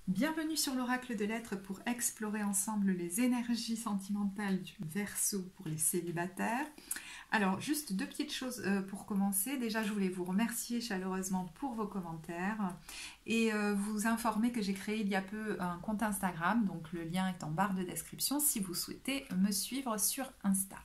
Bienvenue sur l'Oracle de l'Être pour explorer ensemble les énergies sentimentales du Verseau pour les célibataires. Alors, juste deux petites choses pour commencer. Déjà, je voulais vous remercier chaleureusement pour vos commentaires et vous informer que j'ai créé il y a peu un compte Instagram, donc le lien est en barre de description si vous souhaitez me suivre sur Insta.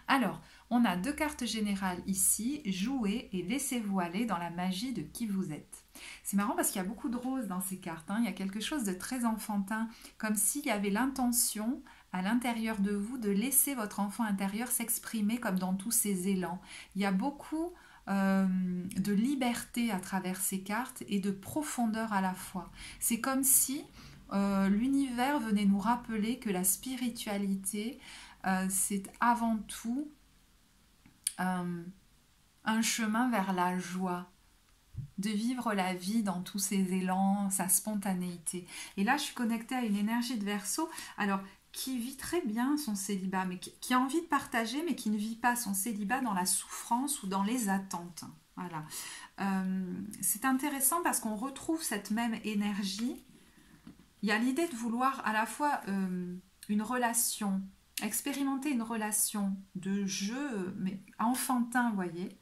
Alors, on a deux cartes générales ici, jouez et laissez-vous aller dans la magie de qui vous êtes. C'est marrant parce qu'il y a beaucoup de roses dans ces cartes, hein. Il y a quelque chose de très enfantin, comme s'il y avait l'intention à l'intérieur de vous de laisser votre enfant intérieur s'exprimer comme dans tous ses élans. Il y a beaucoup de liberté à travers ces cartes et de profondeur à la fois. C'est comme si l'univers venait nous rappeler que la spiritualité, c'est avant tout un chemin vers la joie, de vivre la vie dans tous ses élans, sa spontanéité. Et là, je suis connectée à une énergie de Verseau, alors qui vit très bien son célibat, mais qui a envie de partager, mais qui ne vit pas son célibat dans la souffrance ou dans les attentes. Voilà. C'est intéressant parce qu'on retrouve cette même énergie. Il y a l'idée de vouloir à la fois une relation, expérimenter une relation de jeu, mais enfantin, vous voyez.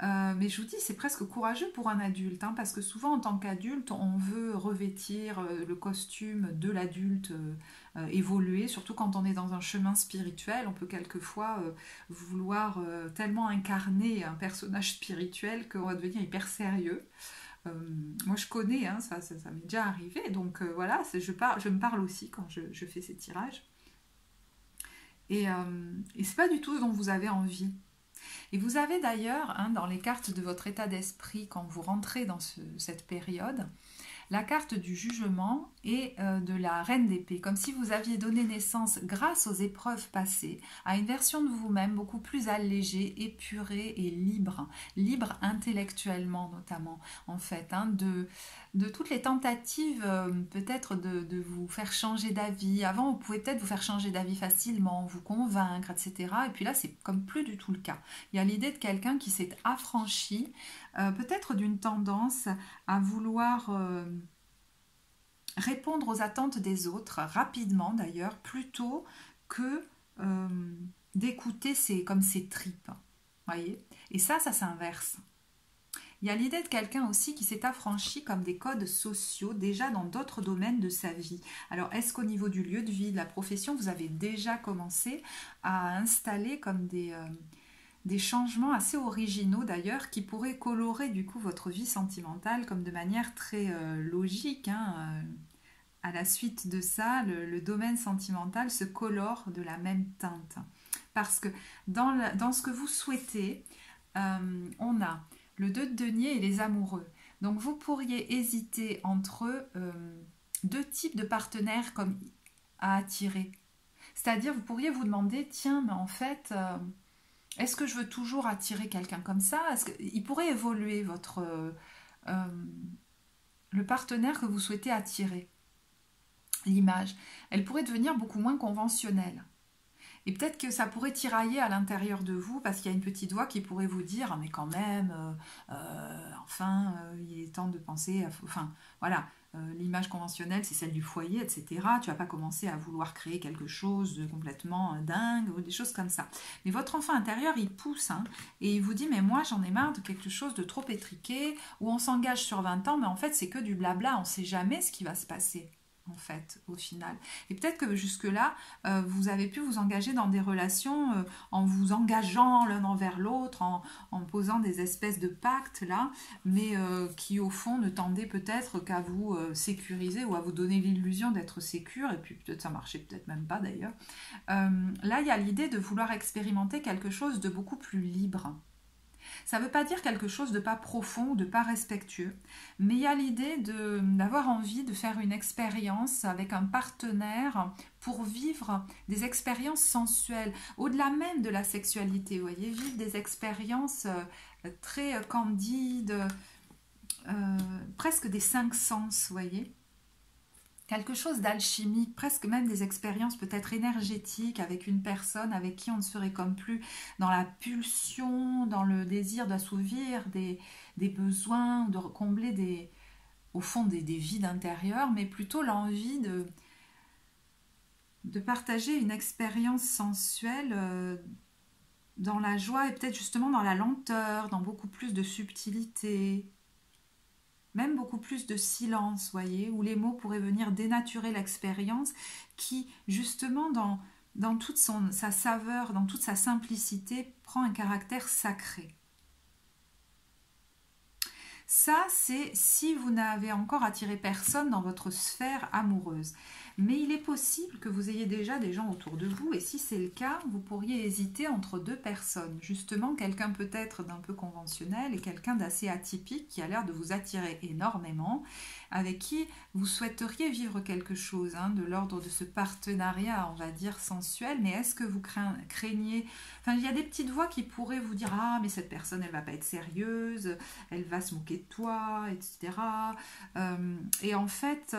Mais je vous dis, c'est presque courageux pour un adulte, hein, parce que souvent en tant qu'adulte, on veut revêtir le costume de l'adulte évolué, surtout quand on est dans un chemin spirituel, on peut quelquefois vouloir tellement incarner un personnage spirituel qu'on va devenir hyper sérieux. Moi je connais, hein, ça m'est déjà arrivé, donc voilà, je me parle aussi quand je fais ces tirages. Et c'est pas du tout ce dont vous avez envie. Et vous avez d'ailleurs, hein, dans les cartes de votre état d'esprit, quand vous rentrez dans cette période, la carte du jugement et de la reine d'épée, comme si vous aviez donné naissance, grâce aux épreuves passées, à une version de vous-même beaucoup plus allégée, épurée et libre, libre intellectuellement notamment, en fait, hein, de toutes les tentatives peut-être de vous faire changer d'avis. Avant, vous pouvez peut-être vous faire changer d'avis facilement, vous convaincre, etc. Et puis là, c'est comme plus du tout le cas. Il y a l'idée de quelqu'un qui s'est affranchi, peut-être d'une tendance à vouloir répondre aux attentes des autres, rapidement d'ailleurs, plutôt que d'écouter comme ses tripes. Voyez. Et ça s'inverse. Il y a l'idée de quelqu'un aussi qui s'est affranchi comme des codes sociaux déjà dans d'autres domaines de sa vie. Alors, est-ce qu'au niveau du lieu de vie, de la profession, vous avez déjà commencé à installer comme des changements assez originaux d'ailleurs qui pourraient colorer du coup votre vie sentimentale comme de manière très logique, hein. À la suite de ça, le domaine sentimental se colore de la même teinte. Parce que dans ce que vous souhaitez, on a le 2 de denier et les amoureux. Donc vous pourriez hésiter entre deux types de partenaires comme à attirer. C'est-à-dire vous pourriez vous demander, tiens, mais en fait, est-ce que je veux toujours attirer quelqu'un comme ça? Il pourrait évoluer le partenaire que vous souhaitez attirer. L'image, elle pourrait devenir beaucoup moins conventionnelle. Et peut-être que ça pourrait tirailler à l'intérieur de vous parce qu'il y a une petite voix qui pourrait vous dire ah, mais quand même, il est temps de penser, enfin voilà, l'image conventionnelle c'est celle du foyer, etc. Tu vas pas commencer à vouloir créer quelque chose de complètement dingue ou des choses comme ça. Mais votre enfant intérieur il pousse, hein, et il vous dit mais moi j'en ai marre de quelque chose de trop étriqué où on s'engage sur 20 ans mais en fait c'est que du blabla, on ne sait jamais ce qui va se passer. En fait, au final. Et peut-être que jusque-là, vous avez pu vous engager dans des relations en vous engageant l'un envers l'autre, en posant des espèces de pactes, là, mais qui, au fond, ne tendaient peut-être qu'à vous sécuriser ou à vous donner l'illusion d'être sécure, et puis peut-être ça marchait, peut-être même pas d'ailleurs. Là, il y a l'idée de vouloir expérimenter quelque chose de beaucoup plus libre. Ça ne veut pas dire quelque chose de pas profond ou de pas respectueux, mais il y a l'idée d'avoir envie de faire une expérience avec un partenaire pour vivre des expériences sensuelles, au-delà même de la sexualité, vous voyez, vivre des expériences très candides, presque des 5 sens, vous voyez. Quelque chose d'alchimique, presque même des expériences peut-être énergétiques avec une personne avec qui on ne serait comme plus dans la pulsion, dans le désir d'assouvir des besoins, de combler au fond des vides intérieurs, mais plutôt l'envie de partager une expérience sensuelle dans la joie et peut-être justement dans la lenteur, dans beaucoup plus de subtilité, même beaucoup plus de silence, voyez, où les mots pourraient venir dénaturer l'expérience qui, justement, dans toute sa saveur, dans toute sa simplicité, prend un caractère sacré. Ça, c'est si vous n'avez encore attiré personne dans votre sphère amoureuse. Mais il est possible que vous ayez déjà des gens autour de vous, et si c'est le cas, vous pourriez hésiter entre deux personnes. Justement, quelqu'un peut-être d'un peu conventionnel et quelqu'un d'assez atypique qui a l'air de vous attirer énormément, avec qui vous souhaiteriez vivre quelque chose, de l'ordre de ce partenariat, on va dire, sensuel. Mais est-ce que vous craignez... Enfin, il y a des petites voix qui pourraient vous dire « Ah, mais cette personne, elle va pas être sérieuse, elle va se moquer de toi, etc. » Et en fait...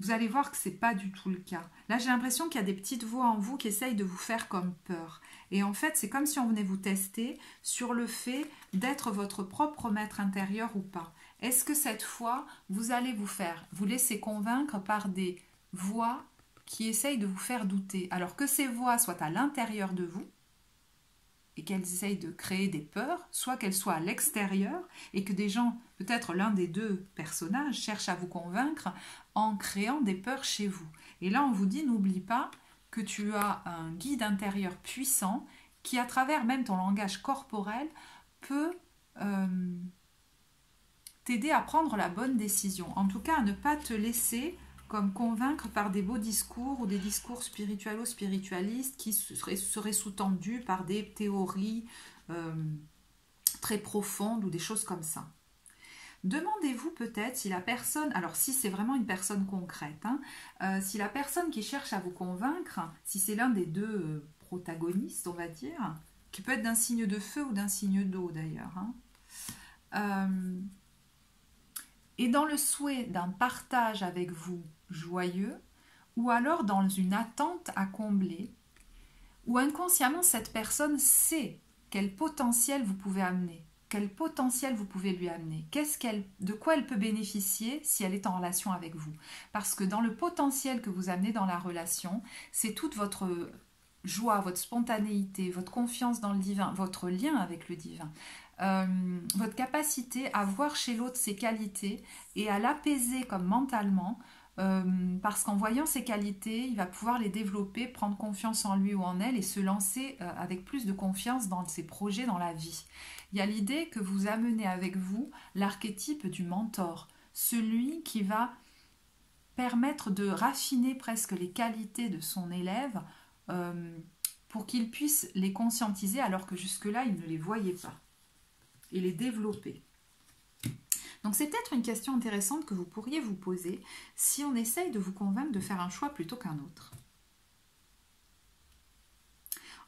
vous allez voir que ce n'est pas du tout le cas. Là, j'ai l'impression qu'il y a des petites voix en vous qui essayent de vous faire comme peur. Et en fait, c'est comme si on venait vous tester sur le fait d'être votre propre maître intérieur ou pas. Est-ce que cette fois, vous allez vous laisser convaincre par des voix qui essayent de vous faire douter, alors que ces voix soient à l'intérieur de vous, et qu'elles essayent de créer des peurs, soit qu'elles soient à l'extérieur et que des gens, peut-être l'un des deux personnages, cherchent à vous convaincre en créant des peurs chez vous. Et là, on vous dit, n'oublie pas que tu as un guide intérieur puissant qui, à travers même ton langage corporel, peut t'aider à prendre la bonne décision. En tout cas, à ne pas te laisser comme convaincre par des beaux discours ou des discours spiritualo-spiritualistes qui seraient sous-tendus par des théories très profondes ou des choses comme ça. Demandez-vous peut-être si la personne, alors si c'est vraiment une personne concrète, si la personne qui cherche à vous convaincre, si c'est l'un des deux protagonistes, on va dire, qui peut être d'un signe de feu ou d'un signe d'eau d'ailleurs, et dans le souhait d'un partage avec vous joyeux, ou alors dans une attente à combler, où inconsciemment cette personne sait quel potentiel vous pouvez amener, quel potentiel vous pouvez lui amener, de quoi elle peut bénéficier si elle est en relation avec vous. Parce que dans le potentiel que vous amenez dans la relation, c'est toute votre joie, votre spontanéité, votre confiance dans le divin, votre lien avec le divin. Votre capacité à voir chez l'autre ses qualités et à l'apaiser comme mentalement, parce qu'en voyant ses qualités, il va pouvoir les développer, prendre confiance en lui ou en elle et se lancer avec plus de confiance dans ses projets dans la vie. Il y a l'idée que vous amenez avec vous l'archétype du mentor, celui qui va permettre de raffiner presque les qualités de son élève pour qu'il puisse les conscientiser alors que jusque-là, il ne les voyait pas. Et les développer. Donc c'est peut-être une question intéressante que vous pourriez vous poser si on essaye de vous convaincre de faire un choix plutôt qu'un autre.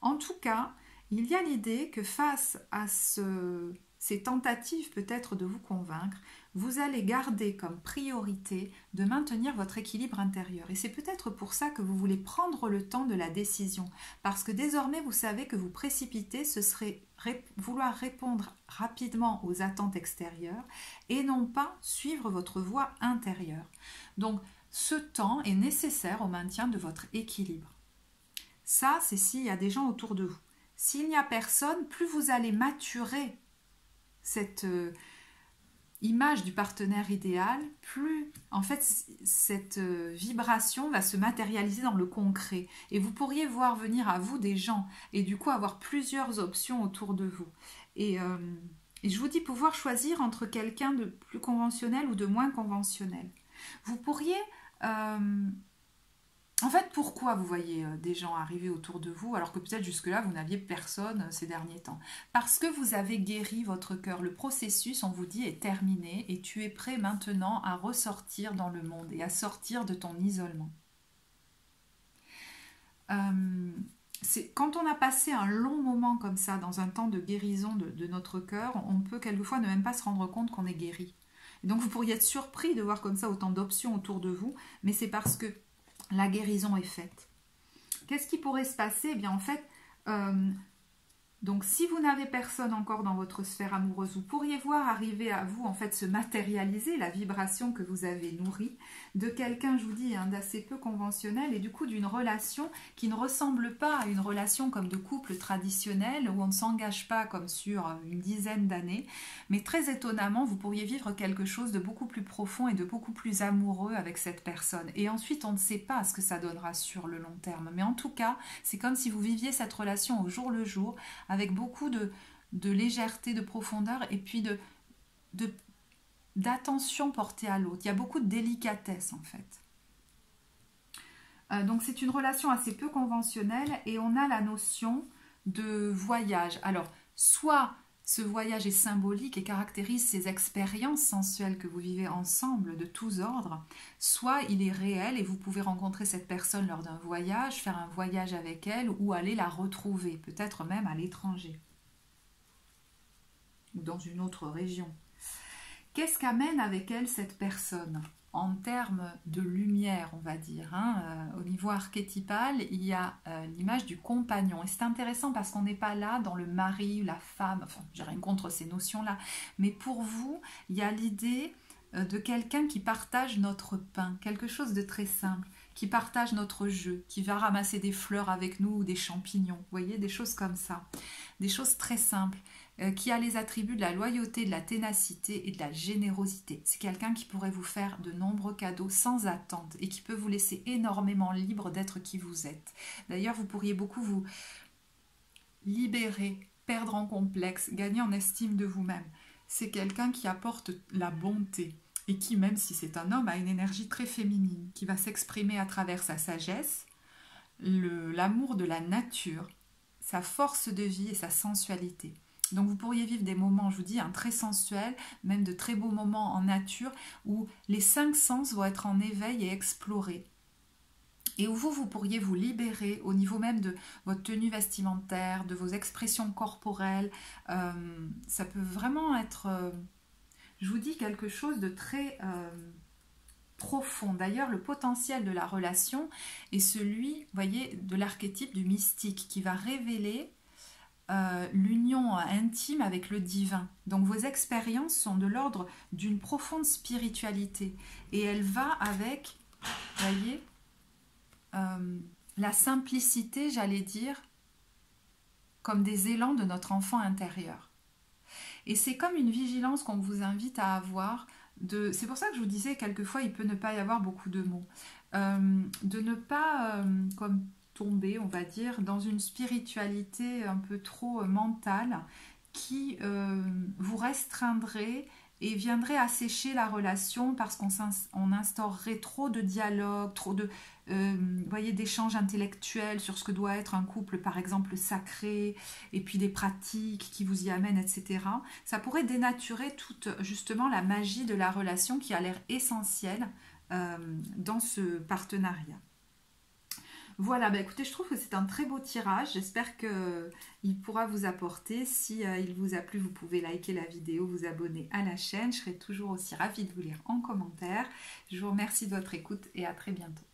En tout cas, il y a l'idée que face à ces tentatives peut-être de vous convaincre, vous allez garder comme priorité de maintenir votre équilibre intérieur. Et c'est peut-être pour ça que vous voulez prendre le temps de la décision. Parce que désormais, vous savez que vous précipiter, ce serait vouloir répondre rapidement aux attentes extérieures et non pas suivre votre voie intérieure. Donc, ce temps est nécessaire au maintien de votre équilibre. Ça, c'est s'il y a des gens autour de vous. S'il n'y a personne, plus vous allez maturer cette image du partenaire idéal, plus en fait cette vibration va se matérialiser dans le concret et vous pourriez voir venir à vous des gens et du coup avoir plusieurs options autour de vous. Et je vous dis pouvoir choisir entre quelqu'un de plus conventionnel ou de moins conventionnel. Vous pourriez... En fait, pourquoi vous voyez des gens arriver autour de vous alors que peut-être jusque-là, vous n'aviez personne ces derniers temps? Parce que vous avez guéri votre cœur. Le processus, on vous dit, est terminé et tu es prêt maintenant à ressortir dans le monde et à sortir de ton isolement. Quand on a passé un long moment comme ça, dans un temps de guérison de notre cœur, on peut quelquefois ne même pas se rendre compte qu'on est guéri. Et donc, vous pourriez être surpris de voir comme ça autant d'options autour de vous, mais c'est parce que la guérison est faite. Qu'est-ce qui pourrait se passer? Eh bien, en fait, Donc si vous n'avez personne encore dans votre sphère amoureuse, vous pourriez voir arriver à vous en fait se matérialiser la vibration que vous avez nourrie de quelqu'un, je vous dis, hein, d'assez peu conventionnel et du coup d'une relation qui ne ressemble pas à une relation comme de couple traditionnel où on ne s'engage pas comme sur une dizaine d'années, mais très étonnamment vous pourriez vivre quelque chose de beaucoup plus profond et de beaucoup plus amoureux avec cette personne. Et ensuite on ne sait pas ce que ça donnera sur le long terme, mais en tout cas c'est comme si vous viviez cette relation au jour le jour avec beaucoup de légèreté, de profondeur et puis d'attention portée à l'autre. Il y a beaucoup de délicatesse en fait. Donc c'est une relation assez peu conventionnelle et on a la notion de voyage. Alors soit ce voyage est symbolique et caractérise ces expériences sensuelles que vous vivez ensemble de tous ordres, soit il est réel et vous pouvez rencontrer cette personne lors d'un voyage, faire un voyage avec elle ou aller la retrouver, peut-être même à l'étranger ou dans une autre région. Qu'est-ce qu'amène avec elle cette personne ? En termes de lumière, on va dire, au niveau archétypal, il y a l'image du compagnon. Et c'est intéressant parce qu'on n'est pas là dans le mari, la femme, enfin, j'ai rien contre ces notions-là, mais pour vous, il y a l'idée de quelqu'un qui partage notre pain, quelque chose de très simple, qui partage notre jeu, qui va ramasser des fleurs avec nous ou des champignons, vous voyez, des choses comme ça, des choses très simples. Qui a les attributs de la loyauté, de la ténacité et de la générosité. C'est quelqu'un qui pourrait vous faire de nombreux cadeaux sans attente et qui peut vous laisser énormément libre d'être qui vous êtes. D'ailleurs, vous pourriez beaucoup vous libérer, perdre en complexe, gagner en estime de vous-même. C'est quelqu'un qui apporte la bonté et qui, même si c'est un homme, a une énergie très féminine, qui va s'exprimer à travers sa sagesse, l'amour de la nature, sa force de vie et sa sensualité. Donc vous pourriez vivre des moments, je vous dis, très sensuels, même de très beaux moments en nature, où les 5 sens vont être en éveil et explorés. Et où vous pourriez vous libérer au niveau même de votre tenue vestimentaire, de vos expressions corporelles. Ça peut vraiment être, je vous dis, quelque chose de très profond. D'ailleurs, le potentiel de la relation est celui, vous voyez, de l'archétype du mystique qui va révéler l'union intime avec le divin. Donc vos expériences sont de l'ordre d'une profonde spiritualité et elle va avec, voyez, la simplicité, j'allais dire, comme des élans de notre enfant intérieur. Et c'est comme une vigilance qu'on vous invite à avoir. C'est pour ça que je vous disais, quelquefois, il peut ne pas y avoir beaucoup de mots. De ne pas, comme tomber, on va dire, dans une spiritualité un peu trop mentale qui vous restreindrait et viendrait assécher la relation parce qu'on instaurerait trop de dialogue, trop de voyez, d'échanges intellectuels sur ce que doit être un couple, par exemple, sacré, et puis des pratiques qui vous y amènent, etc. Ça pourrait dénaturer toute, justement, la magie de la relation qui a l'air essentielle dans ce partenariat. Voilà, bah écoutez, je trouve que c'est un très beau tirage. J'espère qu'il pourra vous apporter. Si il vous a plu, vous pouvez liker la vidéo, vous abonner à la chaîne. Je serai toujours aussi ravie de vous lire en commentaire. Je vous remercie de votre écoute et à très bientôt.